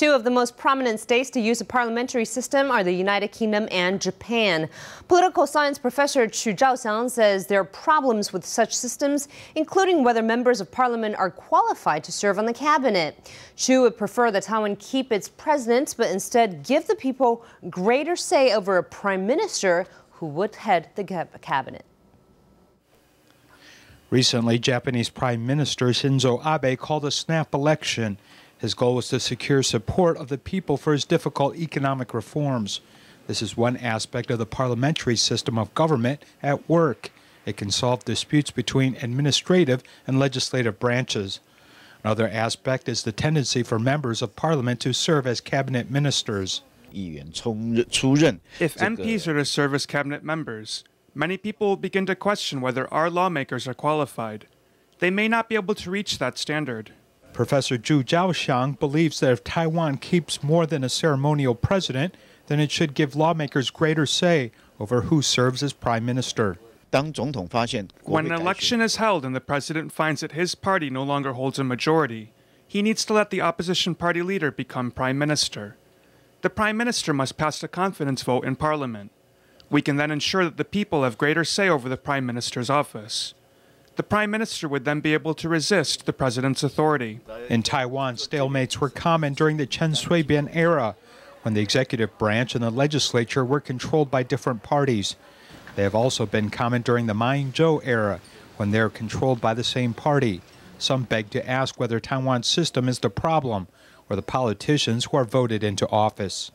Two of the most prominent states to use a parliamentary system are the United Kingdom and Japan. Political science professor Chu Chao-hsiang says there are problems with such systems, including whether members of parliament are qualified to serve on the cabinet. Chu would prefer that Taiwan keep its president, but instead give the people greater say over a prime minister who would head the cabinet. Recently, Japanese Prime Minister Shinzo Abe called a snap election. His goal was to secure support of the people for his difficult economic reforms. This is one aspect of the parliamentary system of government at work. It can solve disputes between administrative and legislative branches. Another aspect is the tendency for members of parliament to serve as cabinet ministers. If MPs are to serve as cabinet members, many people will begin to question whether our lawmakers are qualified. They may not be able to reach that standard. Professor Chu Chao-hsiang believes that if Taiwan keeps more than a ceremonial president, then it should give lawmakers greater say over who serves as prime minister. When an election is held and the president finds that his party no longer holds a majority, he needs to let the opposition party leader become prime minister. The prime minister must pass a confidence vote in parliament. We can then ensure that the people have greater say over the prime minister's office. The prime minister would then be able to resist the president's authority. In Taiwan, stalemates were common during the Chen Shui-bian era, when the executive branch and the legislature were controlled by different parties. They have also been common during the Ma Ying-jeou era, when they are controlled by the same party. Some beg to ask whether Taiwan's system is the problem, or the politicians who are voted into office.